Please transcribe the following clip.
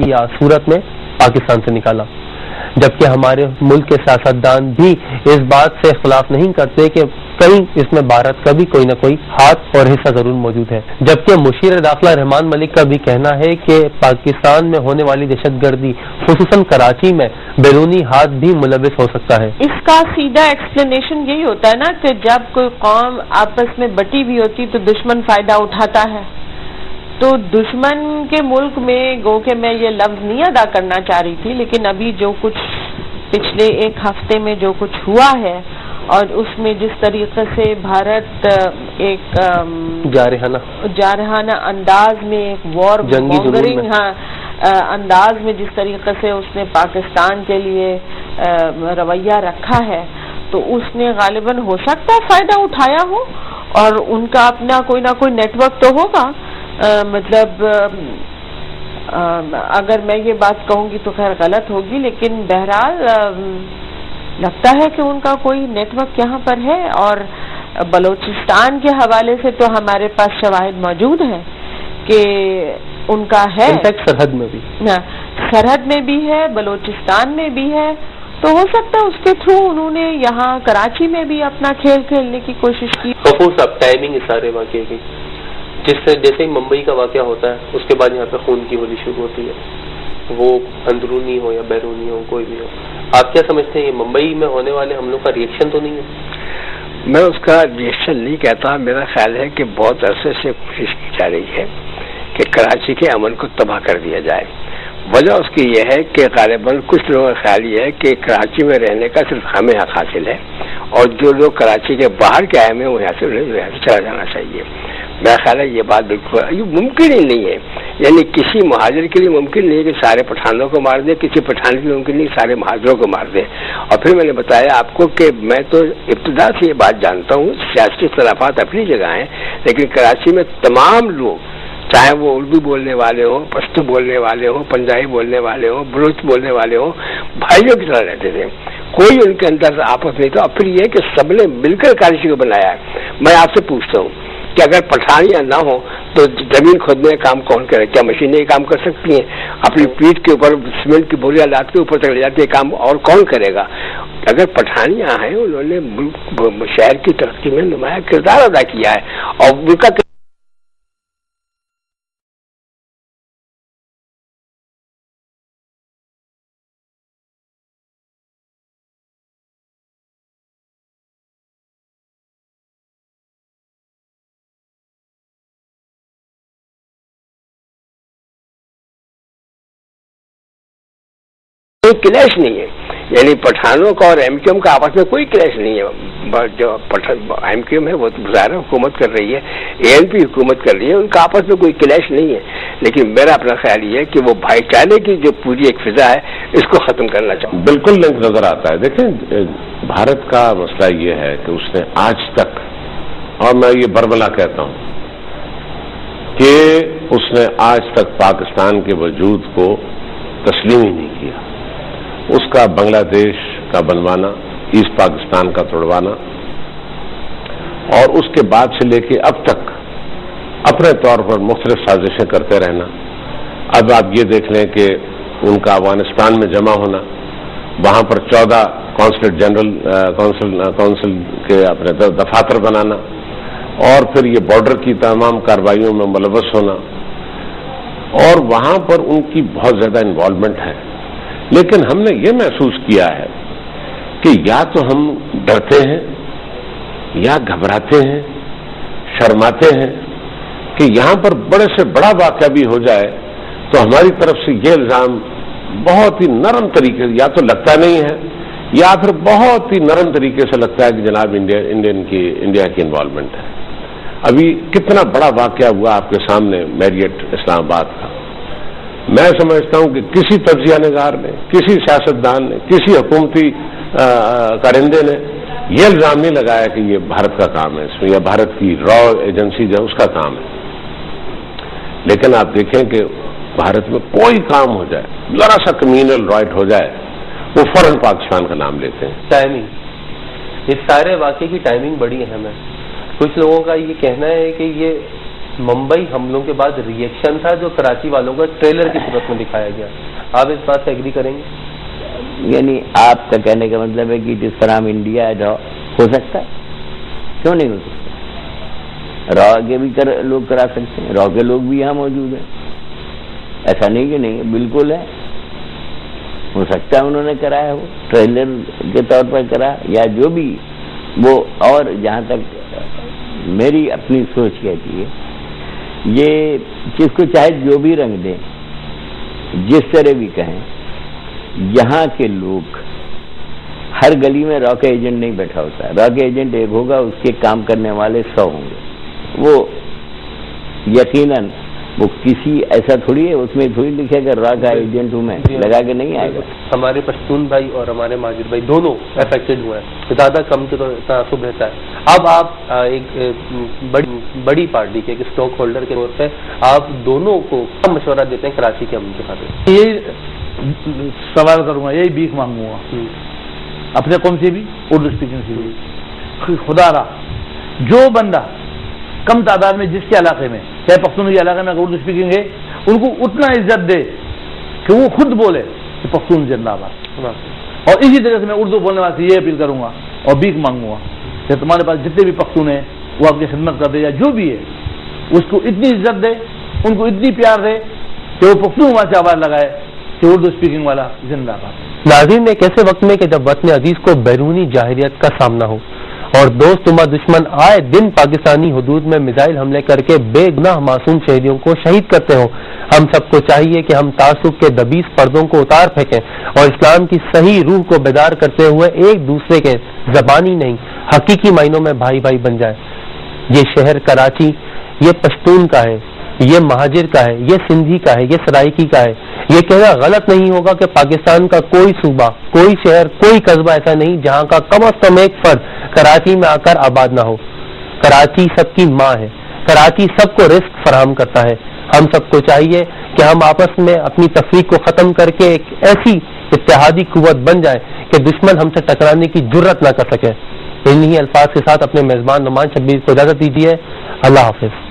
یا صورت میں پاکستان سے نکالا، جبکہ ہمارے ملک کے سیاستدان بھی اس بات سے اختلاف نہیں کرتے کہ کہیں اس میں بھارت کا بھی کوئی نہ کوئی ہاتھ اور حصہ ضرور موجود ہے، جبکہ مشیر داخلہ رحمان ملک کا بھی کہنا ہے کہ پاکستان میں ہونے والی دہشت گردی خصوصاً کراچی میں بیرونی ہاتھ بھی ملوث ہو سکتا ہے۔ اس کا سیدھا ایکسپلینیشن یہی ہوتا ہے نا کہ جب کوئی قوم آپس میں بٹی ہوئی ہوتی تو دشمن فائدہ اٹھاتا ہے، تو دشمن کے ملک میں گو کہ میں یہ لفظ نہیں ادا کرنا چاہ رہی تھی، لیکن ابھی جو کچھ پچھلے ایک ہفتے میں جو کچھ ہوا ہے اور اس میں جس طریقے سے بھارت ایک جارحانہ انداز میں ایک وار مونگرنگ انداز میں جس طریقے سے اس نے پاکستان کے لیے رویہ رکھا ہے، تو اس نے غالباً ہو سکتا ہے فائدہ اٹھایا ہو، اور ان کا اپنا کوئی نہ کوئی نیٹ ورک تو ہوگا۔ مطلب اگر میں یہ بات کہوں گی تو خیر غلط ہوگی، لیکن بہرحال لگتا ہے کہ ان کا کوئی نیٹ ورک یہاں پر ہے، اور بلوچستان کے حوالے سے تو ہمارے پاس شواہد موجود ہیں کہ ان کا ہے، سرحد میں بھی ہے، بلوچستان میں بھی ہے، تو ہو سکتا ہے اس کے تھرو انہوں نے یہاں کراچی میں بھی اپنا کھیل کھیلنے کی کوشش کی۔ صاحب ٹائمنگ اس سارے واقعے کی، جیسے ہی ممبئی کا واقعہ ہوتا ہے اس کے بعد یہاں پہ خون کی ہولی شروع ہوتی ہے، وہ اندرونی ہو یا بیرونی ہو کوئی بھی ہو۔ آپ کیا سمجھتے ہیں یہ ممبئی میں ہونے والے حملوں کا ریئیکشن تو نہیں ہے؟ میں اس کا ریئیکشن نہیں کہتا، میرا خیال ہے کہ بہت عرصے سے کوشش کی جا رہی ہے کہ کراچی کے امن کو تباہ کر دیا جائے۔ وجہ اس کی یہ ہے کہ غالباً کچھ لوگوں کا خیال یہ ہے کہ کراچی میں رہنے کا صرف ہمیں حق حاصل ہے، اور جو لوگ کراچی کے باہر کے آئے ہیں وہ یہاں سے چلا جانا چاہیے۔ میرا خیال ہے یہ بات بالکل ممکن ہی نہیں ہے، یعنی کسی مہاجر کے لیے ممکن نہیں ہے کہ سارے پٹھانوں کو مار دے، کسی پٹھان کے لیے ممکن نہیں سارے مہاجروں کو مار دے۔ اور پھر میں نے بتایا آپ کو کہ میں تو ابتدا سے یہ بات جانتا ہوں، سیاسی اختلافات اپنی جگہ ہیں، لیکن کراچی میں تمام لوگ چاہے وہ اردو بولنے والے ہوں، پشتو بولنے والے ہوں، پنجابی بولنے والے ہوں، بلوچ بولنے والے ہوں، بھائیوں کی طرح رہتے تھے، کوئی ان کے اندر آپس نہیں تھا۔ اور پھر یہ کہ سب نے مل کر کراچی کو بنایا ہے۔ میں آپ سے پوچھتا ہوں کہ اگر پٹھانیاں نہ ہوں تو زمین کھودنے کا کام کون کرے؟ کیا مشینیں یہ کام کر سکتی ہیں؟ اپنی پیٹھ کے اوپر سیمنٹ کی بوریاں لاد کے اوپر تک لے جاتے کام اور کون کرے گا؟ اگر پٹھانیاں ہیں انہوں نے شہر کی ترقی میں نمایاں کردار ادا کیا ہے، اور ان کا کوئی کلیش نہیں ہے، یعنی پٹھانوں کا اور ایم کیو ایم کا آپس میں کوئی کلیش نہیں ہے۔ جو ایم کیو ایم ہے وہ ظاہر حکومت کر رہی ہے، اے این پی حکومت کر رہی ہے، ان کا آپس میں کوئی کلیش نہیں ہے، لیکن میرا اپنا خیال یہ ہے کہ وہ بھائی چارے کی جو پوری ایک فضا ہے اس کو ختم کرنا چاہوں۔ بالکل لنک نظر آتا ہے۔ دیکھیں بھارت کا مسئلہ یہ ہے کہ اس نے آج تک، اور میں یہ برملا کہتا ہوں کہ اس نے آج تک پاکستان کے وجود کو تسلیم ہی نہیں کیا۔ اس کا بنگلہ دیش کا بنوانا، ایسٹ پاکستان کا توڑوانا، اور اس کے بعد سے لے کے اب تک اپنے طور پر مختلف سازشیں کرتے رہنا۔ اب آپ یہ دیکھ لیں کہ ان کا افغانستان میں جمع ہونا، وہاں پر 14 کونسلیٹ جنرل کونسل کے اپنے دفاتر بنانا، اور پھر یہ بارڈر کی تمام کارروائیوں میں ملوث ہونا، اور وہاں پر ان کی بہت زیادہ انوالومنٹ ہے۔ لیکن ہم نے یہ محسوس کیا ہے کہ یا تو ہم ڈرتے ہیں یا گھبراتے ہیں، شرماتے ہیں کہ یہاں پر بڑے سے بڑا واقعہ بھی ہو جائے تو ہماری طرف سے یہ الزام بہت ہی نرم طریقے سے یا تو لگتا نہیں ہے، یا پھر بہت ہی نرم طریقے سے لگتا ہے کہ جناب انڈیا کی انوالومنٹ ہے۔ ابھی کتنا بڑا واقعہ ہوا آپ کے سامنے میریٹ اسلام آباد کا۔ میں سمجھتا ہوں کہ کسی تجزیہ نگار نے، کسی سیاستدان نے، کسی حکومتی کارندے نے یہ الزام نہیں لگایا کہ یہ بھارت کا کام ہے، اس میں یا بھارت کی را ایجنسی جو ہے اس کا کام ہے۔ لیکن آپ دیکھیں کہ بھارت میں کوئی کام ہو جائے، ذرا سا کمیونل رائٹ ہو جائے، وہ فوراً پاکستان کا نام لیتے ہیں۔ ٹائمنگ، اس سارے واقعے کی ٹائمنگ بڑی اہم ہے۔ کچھ لوگوں کا یہ کہنا ہے کہ یہ ممبئی حملوں کے بعد ریئیکشن تھا جو کراچی والوں کا ٹریلر کی صورت میں دکھایا گیا. آپ اس بات سے ایگری کریں گے؟ یعنی آپ کا کہنے کا مطلب ہے کہ جس طرح ہم انڈیا ہو سکتا ہے، کیوں نہیں ہو سکتا؟ را کے بھی لوگ کرا سکتے ہیں، را کے لوگ بھی یہاں موجود ہیں، ایسا نہیں کہ نہیں، بالکل ہے، ہو سکتا ہے انہوں نے کرایا ہو ٹریلر کے طور پر کرا یا جو بھی وہ. اور جہاں تک میری اپنی سوچ کہتی ہے، یہ جس کو چاہے جو بھی رنگ دیں، جس طرح بھی کہیں، یہاں کے لوگ ہر گلی میں را کا ایجنٹ نہیں بیٹھا ہوتا ہے. را کا ایجنٹ ایک ہوگا، اس کے کام کرنے والے 100 ہوں گے. وہ یقیناً وہ کسی ایسا تھوڑی ہے، اس میں تھوڑی لکھے گا را کا ایجنٹ ہوں میں، لگا کے نہیں آئے گا. ہمارے پشتون بھائی اور ہمارے ماجد بھائی دونوں افیکٹڈ ہوئے ہیں، زیادہ کم کے تو تعصب رہتا ہے. اب آپ ایک بڑی پارٹی کے ایک اسٹاک ہولڈر کے طور پہ آپ دونوں کو کیا مشورہ دیتے ہیں کراچی کے امن کے خاطر؟ یہی سوال کروں گا، یہی بھیک مانگوں گا اپنے قوم سے بھی، اردو اسپیکنگ سے بھی. خدا را جو بندہ کم تعداد میں جس کے علاقے میں، چاہے پختون کے علاقے میں اگر اردو اسپیکنگ ہے، ان کو اتنا عزت دے کہ وہ خود بولے کہ پختون زندہ باد. اور اسی طرح سے میں اردو بولنے والے سے یہ اپیل کروں گا اور بھیک مانگوں گا کہ تمہارے پاس جتنے بھی پختون ہیں وہ آپ کی خدمت کر دے، یا جو بھی ہے اس کو اتنی عزت دے، ان کو اتنی پیار دے کہ وہ پختون وہاں سے آواز لگائے کہ اردو اسپیکنگ والا زندہ باد. ناظرین، ایک ایسے وقت میں کہ جب وطن عزیز کو بیرونی جاہریت کا سامنا ہو اور دوست و دشمن آئے دن پاکستانی حدود میں میزائل حملے کر کے بے گناہ معصوم شہیدوں کو شہید کرتے ہوں، ہم سب کو چاہیے کہ ہم تعصب کے دبیس پردوں کو اتار پھینکیں اور اسلام کی صحیح روح کو بیدار کرتے ہوئے ایک دوسرے کے زبانی نہیں حقیقی معنوں میں بھائی بھائی بن جائے. یہ شہر کراچی یہ پشتون کا ہے، یہ مہاجر کا ہے، یہ سندھی کا ہے، یہ سرائکی کا ہے. یہ کہنا غلط نہیں ہوگا کہ پاکستان کا کوئی صوبہ، کوئی شہر، کوئی قصبہ ایسا نہیں جہاں کا کم از کم ایک فرد کراچی میں آ کر آباد نہ ہو. کراچی سب کی ماں ہے، کراچی سب کو رزق فراہم کرتا ہے. ہم سب کو چاہیے کہ ہم آپس میں اپنی تفریق کو ختم کر کے ایک ایسی اتحادی قوت بن جائے کہ دشمن ہم سے ٹکرانے کی جرت نہ کر سکے. انہی الفاظ کے ساتھ اپنے میزبان نعمان شبیر کو اجازت دیجیے. اللہ حافظ.